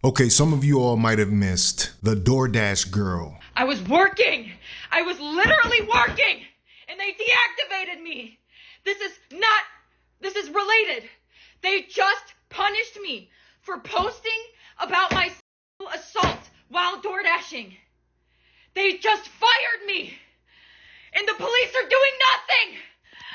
Okay, some of you all might have missed the DoorDash girl. I was working. I was literally working. And they deactivated me. This is related. They just punished me for posting about my sexual assault while door dashing. They just fired me. And the police are doing nothing.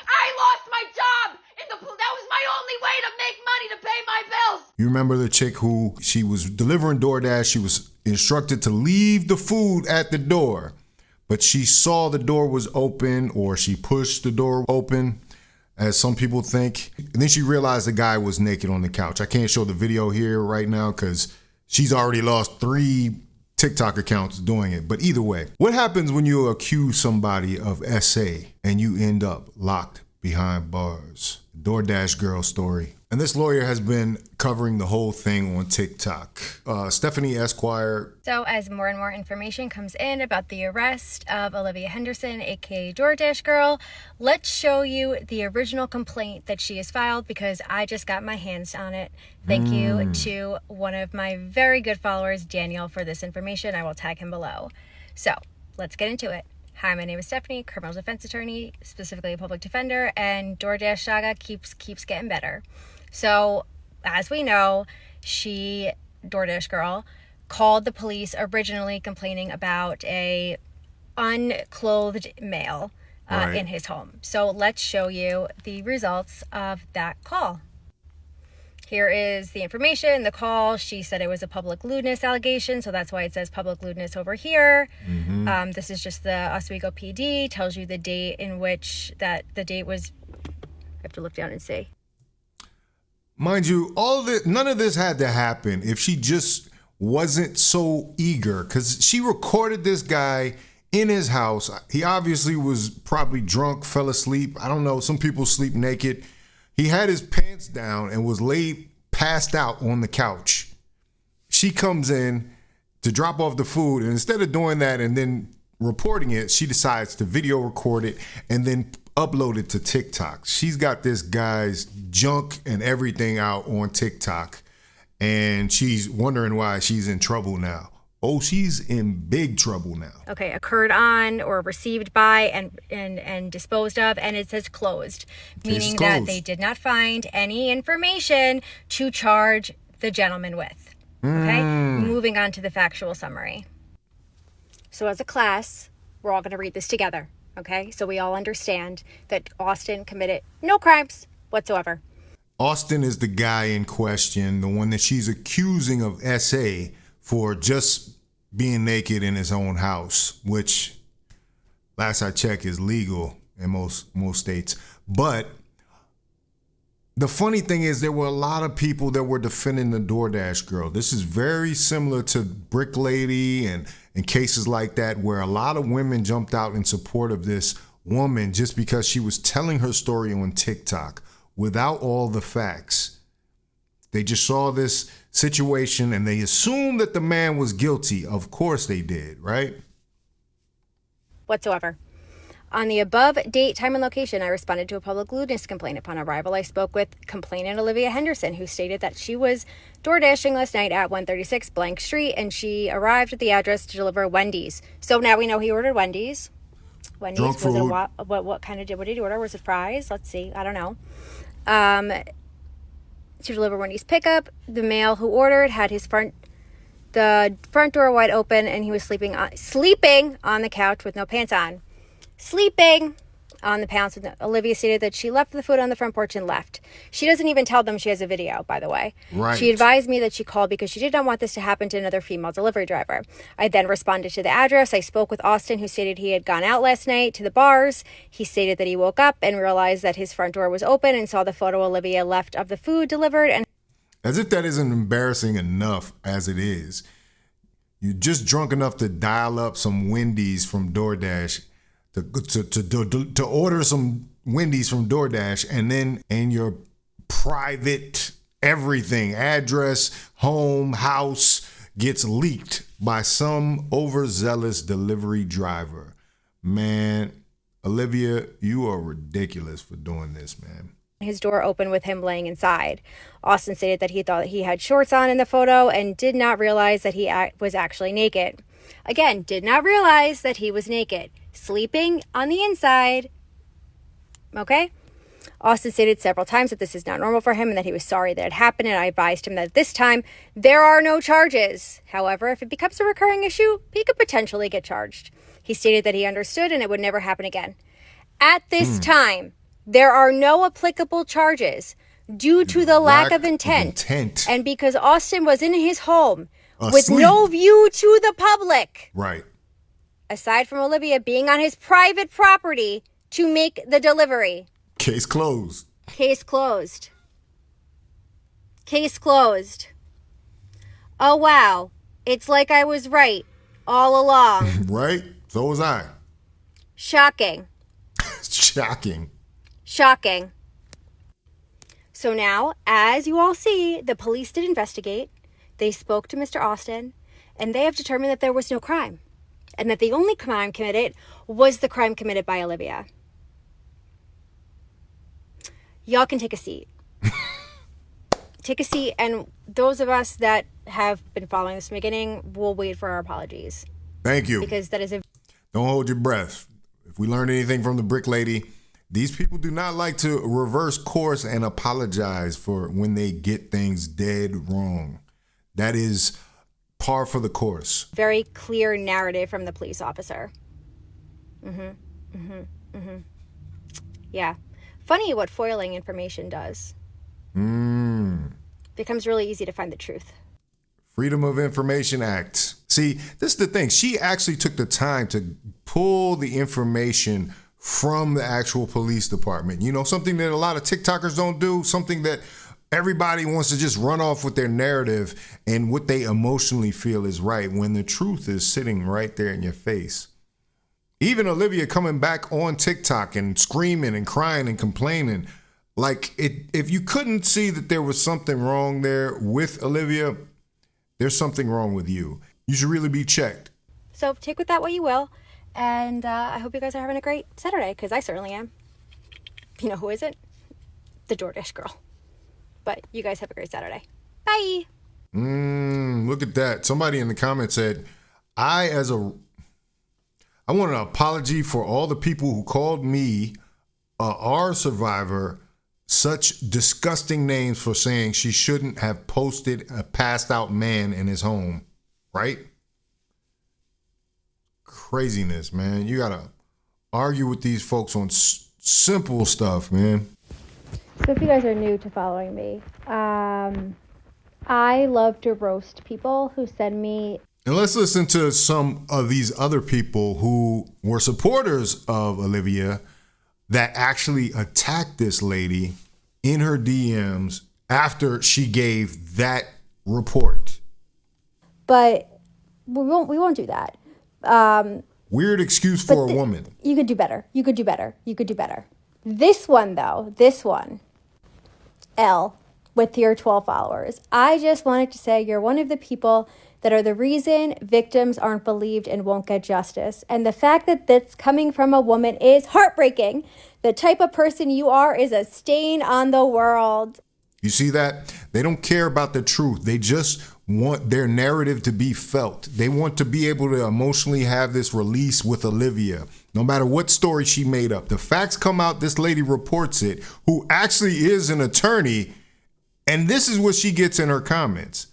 I lost my job. And that was my only way to make money to pay my bills. You remember the chick who she was delivering DoorDash? She was instructed to leave the food at the door, but she saw the door was open, or she pushed the door open, as some people think. And then she realized the guy was naked on the couch. I can't show the video here right now because she's already lost 3 TikTok accounts doing it. But either way, what happens when you accuse somebody of SA and you end up locked behind bars? DoorDash girl story. And this lawyer has been covering the whole thing on TikTok. Stephanie Esquire. So as more and more information comes in about the arrest of Olivia Henderson, aka DoorDash girl, let's show you the original complaint that she has filed, because I just got my hands on it. Thank you to one of my very good followers, Daniel, for this information. I will tag him below. So let's get into it. Hi, my name is Stephanie, criminal defense attorney, specifically a public defender, and DoorDash saga keeps getting better. So, as we know, DoorDash girl, called the police originally complaining about a unclothed male in his home. So let's show you the results of that call. Here is the information, the call. She said it was a public lewdness allegation, so that's why it says public lewdness over here. This is just the Oswego PD, tells you the date in which the date was. I have to look down and see. Mind you, none of this had to happen if she just wasn't so eager, because she recorded this guy in his house. He obviously was probably drunk, fell asleep. I don't know. Some people sleep naked. He had his pants down and was passed out on the couch. She comes in to drop off the food, and instead of doing that and then reporting it, she decides to video record it and then upload it to TikTok. She's got this guy's junk and everything out on TikTok, and she's wondering why she's in trouble now. Oh, she's in big trouble now. Okay, occurred on or received by and disposed of, and it says closed, meaning that they did not find any information to charge the gentleman with. Okay, moving on to the factual summary. So as a class, we're all going to read this together. Okay, so we all understand that Austin committed no crimes whatsoever. Austin is the guy in question, the one that she's accusing of SA for just being naked in his own house, which last I checked is legal in most states. But the funny thing is, there were a lot of people that were defending the DoorDash girl. This is very similar to Brick Lady and cases like that, where a lot of women jumped out in support of this woman just because she was telling her story on TikTok without all the facts. They just saw this situation and they assumed that the man was guilty. Of course they did, right? Whatsoever. On the above date, time, and location, I responded to a public lewdness complaint. Upon arrival, I spoke with complainant Olivia Henderson, who stated that she was door dashing last night at 136 Blank Street, and she arrived at the address to deliver Wendy's. So now we know he ordered Wendy's. Wendy's Drunk was food. What did he order? Was it fries? Let's see. I don't know. To deliver Wendy's pickup, the male who ordered had the front door wide open, and he was sleeping on the couch with no pants on. Sleeping on the pants. Olivia stated that she left the food on the front porch and left. She doesn't even tell them she has a video, by the way. Right. She advised me that she called because she did not want this to happen to another female delivery driver. I then responded to the address. I spoke with Austin, who stated he had gone out last night to the bars. He stated that he woke up and realized that his front door was open and saw the photo Olivia left of the food delivered. And as if that isn't embarrassing enough as it is, you're just drunk enough to dial up some Wendy's from DoorDash, to order some Wendy's from DoorDash, and then in your private everything, address, home, house, gets leaked by some overzealous delivery driver. Man, Olivia, you are ridiculous for doing this, man. his door open with him laying inside. Austin stated that he thought he had shorts on in the photo and did not realize that he was actually naked. Again, did not realize that he was naked, sleeping on the inside. Okay? Austin stated several times that this is not normal for him and that he was sorry that it happened, and I advised him that at this time, there are no charges. However, if it becomes a recurring issue, he could potentially get charged. He stated that he understood and it would never happen again. At this time, there are no applicable charges due to the lack of intent. And because Austin was in his home with no view to the public. Right. Aside from Olivia being on his private property to make the delivery. Case closed. Case closed. Case closed. Oh, wow. It's like I was right all along. Right? So was I. Shocking. Shocking. Shocking. So now, as you all see, the police did investigate. They spoke to Mr. Austin, and they have determined that there was no crime, and that the only crime committed was the crime committed by Olivia. Y'all can take a seat. Take a seat, and those of us that have been following this from the beginning will wait for our apologies. Thank you. Because that is a... Don't hold your breath. If we learned anything from the Brick Lady, these people do not like to reverse course and apologize for when they get things dead wrong. That is par for the course. Very clear narrative from the police officer. Yeah. Funny what foiling information does. Becomes really easy to find the truth. Freedom of Information Act. See, this is the thing. She actually took the time to pull the information from the actual police department. You know, something that a lot of TikTokers don't do, something that everybody wants to just run off with their narrative and what they emotionally feel is right when the truth is sitting right there in your face. Even Olivia coming back on TikTok and screaming and crying and complaining. Like, if you couldn't see that there was something wrong there with Olivia, there's something wrong with you. You should really be checked. So take with that what you will. And I hope you guys are having a great Saturday, because I certainly am. You know who isn't? The DoorDash girl. But you guys have a great Saturday. Bye. Look at that. Somebody in the comments said, I want an apology for all the people who called me, our survivor, such disgusting names for saying she shouldn't have posted a passed out man in his home. Right? Craziness, man. You gotta argue with these folks on simple stuff, man. So if you guys are new to following me, I love to roast people who send me... And let's listen to some of these other people who were supporters of Olivia that actually attacked this lady in her DMs after she gave that report. But we won't do that. Weird excuse for a woman. You could do better. You could do better. You could do better. This one, though, L, with your 12 followers. I just wanted to say you're one of the people that are the reason victims aren't believed and won't get justice. And the fact that that's coming from a woman is heartbreaking. The type of person you are is a stain on the world. You see that? They don't care about the truth. They just want their narrative to be felt. They want to be able to emotionally have this release with Olivia, no matter what story she made up. The facts come out, this lady reports it, who actually is an attorney, and this is what she gets in her comments.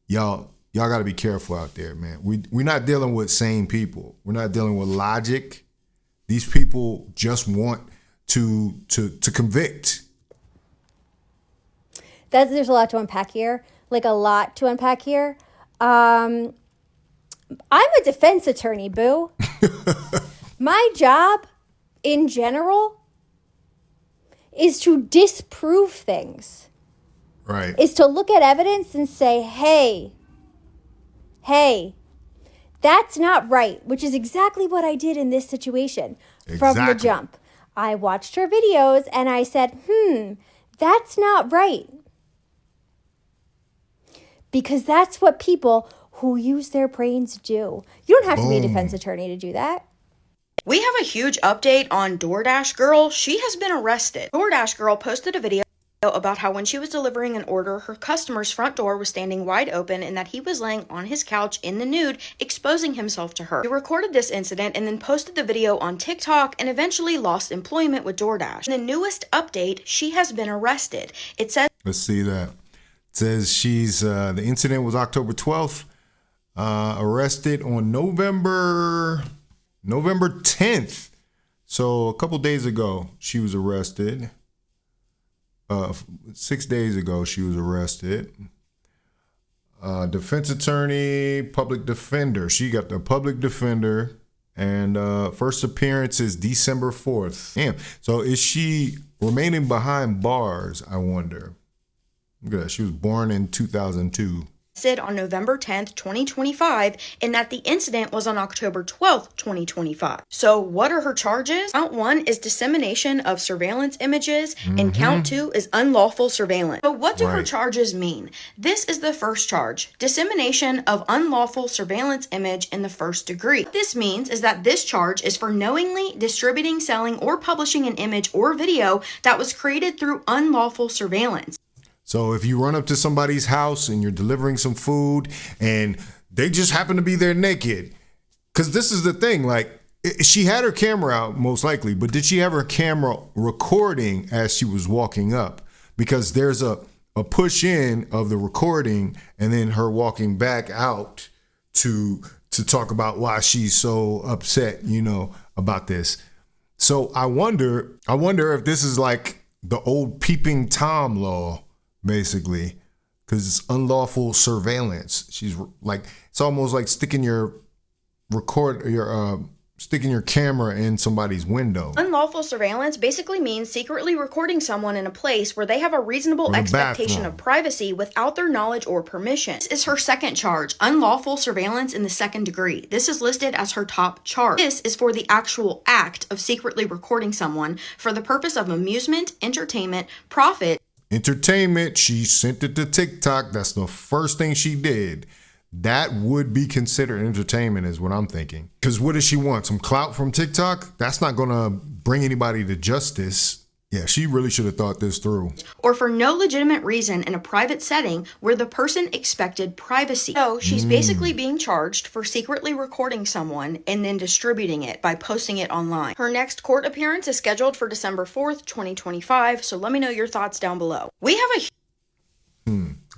Y'all got to be careful out there, man. We're not dealing with sane people. We're not dealing with logic. These people just want to convict. There's a lot to unpack here. Like a lot to unpack here. I'm a defense attorney, boo. My job in general is to disprove things. Right. Is to look at evidence and say, hey, that's not right, which is exactly what I did in this situation from the jump. I watched her videos and I said, that's not right. Because that's what people who use their brains do. You don't have to be a defense attorney to do that. We have a huge update on DoorDash girl. She has been arrested. DoorDash girl posted a video about how when she was delivering an order, her customer's front door was standing wide open and that he was laying on his couch in the nude, exposing himself to her. She recorded this incident and then posted the video on TikTok and eventually lost employment with DoorDash. In the newest update, she has been arrested. It says, let's see that. It says she's, the incident was October 12th, arrested on November 10th. So a couple days ago, she was arrested. 6 days ago, she was arrested. Defense attorney, public defender. She got the public defender, and first appearance is December 4th. Damn. So is she remaining behind bars, I wonder? Look at that. She was born in 2002. on November 10th, 2025, and that the incident was on October 12th, 2025. So what are her charges? Count 1 is dissemination of surveillance images, and count 2 is unlawful surveillance. So what do her charges mean? This is the first charge, dissemination of unlawful surveillance image in the first degree. What this means is that this charge is for knowingly distributing, selling, or publishing an image or video that was created through unlawful surveillance. So if you run up to somebody's house and you're delivering some food and they just happen to be there naked, because this is the thing, like she had her camera out most likely, but did she have her camera recording as she was walking up? Because there's a push in of the recording and then her walking back out to talk about why she's so upset, about this. So I wonder if this is like the old peeping Tom law, basically, because it's unlawful surveillance. She's like, it's almost like sticking your camera in somebody's window. Unlawful surveillance basically means secretly recording someone in a place where they have a reasonable expectation of privacy without their knowledge or permission. This is her second charge, unlawful surveillance in the second degree. This is listed as her top charge. This is for the actual act of secretly recording someone for the purpose of amusement, entertainment, profit. Entertainment, she sent it to TikTok. That's the first thing she did. That would be considered entertainment is what I'm thinking. Because what does she want? Some clout from TikTok? That's not going to bring anybody to justice. Yeah, she really should have thought this through. Or for no legitimate reason in a private setting where the person expected privacy. So she's basically being charged for secretly recording someone and then distributing it by posting it online. Her next court appearance is scheduled for December 4th, 2025. So let me know your thoughts down below. We have a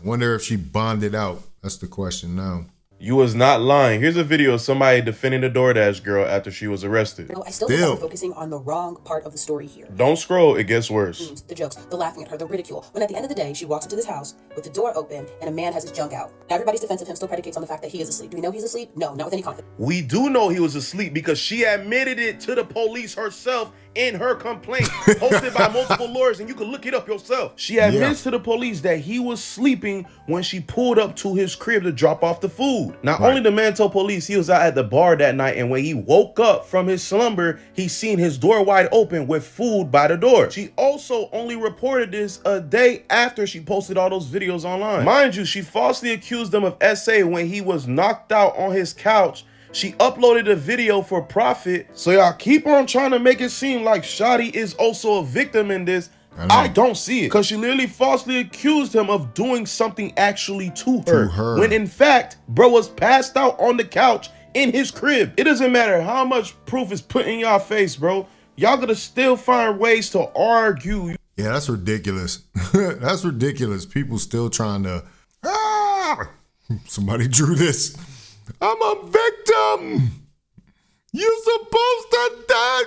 Wonder if she bonded out. That's the question now. You was not lying. Here's a video of somebody defending the DoorDash girl after she was arrested. No, I still think I'm focusing on the wrong part of the story here. Don't scroll, it gets worse. The jokes, the laughing at her, the ridicule. When at the end of the day, she walks into this house with the door open and a man has his junk out. Everybody's defense of him still predicates on the fact that he is asleep. Do we know he's asleep? No, not with any confidence. We do know he was asleep because she admitted it to the police herself in her complaint, posted by multiple lawyers, and you can look it up yourself. She admits to the police that he was sleeping when she pulled up to his crib to drop off the food. Not only the man told police he was out at the bar that night, and when he woke up from his slumber, he seen his door wide open with food by the door. She also only reported this a day after she posted all those videos online. Mind you, she falsely accused him of SA when he was knocked out on his couch. She uploaded a video for profit, so y'all keep on trying to make it seem like Shotty is also a victim in this. I don't see it, because she literally falsely accused him of doing something actually to her. When in fact, bro was passed out on the couch in his crib. It doesn't matter how much proof is put in y'all face, bro. Y'all gonna still find ways to argue. Yeah, that's ridiculous. That's ridiculous. People still trying to, somebody drew this. I'm a victim. You're supposed to die.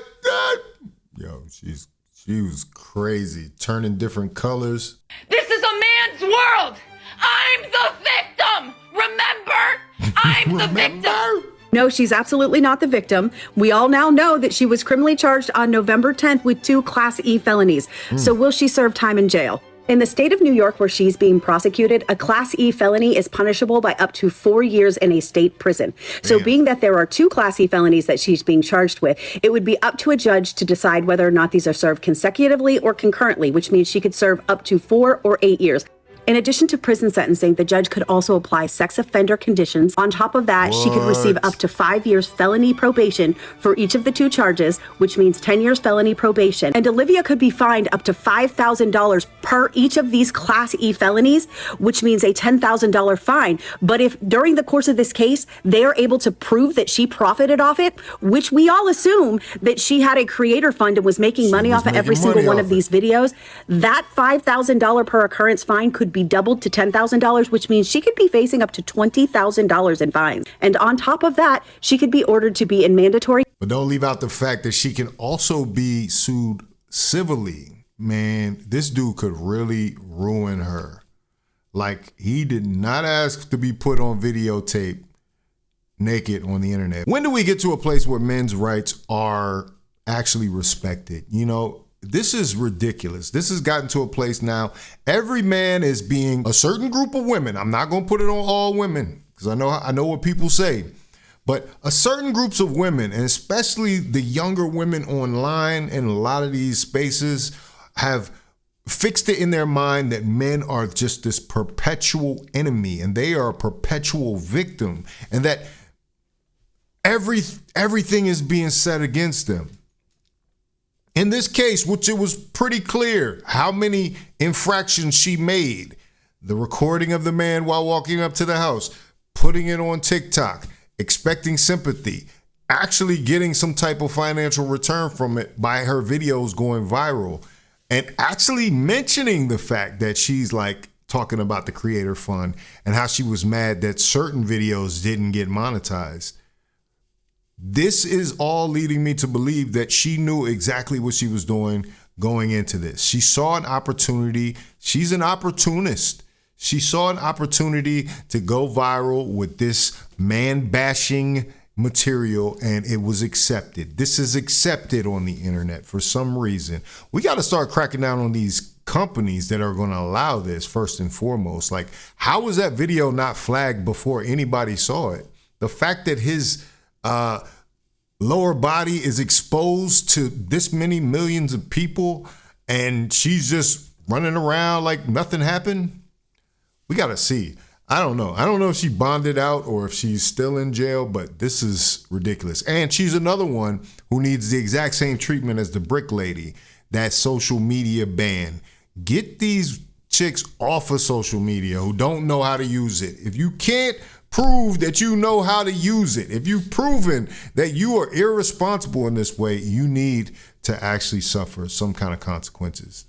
Yo, she was crazy, turning different colors. This is a man's world. I'm the victim. Remember? I'm the victim. No, she's absolutely not the victim. We all now know that she was criminally charged on November 10th with 2 Class E felonies. So will she serve time in jail? In the state of New York, where she's being prosecuted, a Class E felony is punishable by up to 4 years in a state prison. So being that there are 2 Class E felonies that she's being charged with, it would be up to a judge to decide whether or not these are served consecutively or concurrently, which means she could serve up to 4 or 8 years. In addition to prison sentencing, the judge could also apply sex offender conditions. On top of that, she could receive up to 5 years felony probation for each of the 2 charges, which means 10 years felony probation. And Olivia could be fined up to $5,000 per each of these Class E felonies, which means a $10,000 fine. But if during the course of this case, they are able to prove that she profited off it, which we all assume that she had a creator fund and was making money off of every single one of these videos, that $5,000 per occurrence fine could be doubled to $10,000, which means she could be facing up to $20,000 in fines. And on top of that, she could be ordered to be in mandatory. But don't leave out the fact that she can also be sued civilly. Man, this dude could really ruin her. Like, he did not ask to be put on videotape naked on the internet. When do we get to a place where men's rights are actually respected? You know, this is ridiculous. This has gotten to a place now. Every man is being a certain group of women. I'm not going to put it on all women because I know what people say. But a certain groups of women, and especially the younger women online in a lot of these spaces, have fixed it in their mind that men are just this perpetual enemy and they are a perpetual victim, and that everything is being said against them. In this case, which it was pretty clear how many infractions she made, the recording of the man while walking up to the house, putting it on TikTok, expecting sympathy, actually getting some type of financial return from it by her videos going viral, and actually mentioning the fact that she's like talking about the creator fund and how she was mad that certain videos didn't get monetized. This is all leading me to believe that she knew exactly what she was doing going into this. She saw an opportunity. She's an opportunist. She saw an opportunity to go viral with this man-bashing material, and it was accepted. This is accepted on the internet for some reason. We got to start cracking down on these companies that are going to allow this first and foremost. Like, how was that video not flagged before anybody saw it? The fact that his lower body is exposed to this many millions of people and she's just running around like nothing happened. We got to see. I don't know. I don't know if she bonded out or if she's still in jail, but this is ridiculous. And she's another one who needs the exact same treatment as the brick lady, that social media ban. Get these chicks off of social media who don't know how to use it. If you can't prove that you know how to use it, if you've proven that you are irresponsible in this way, you need to actually suffer some kind of consequences.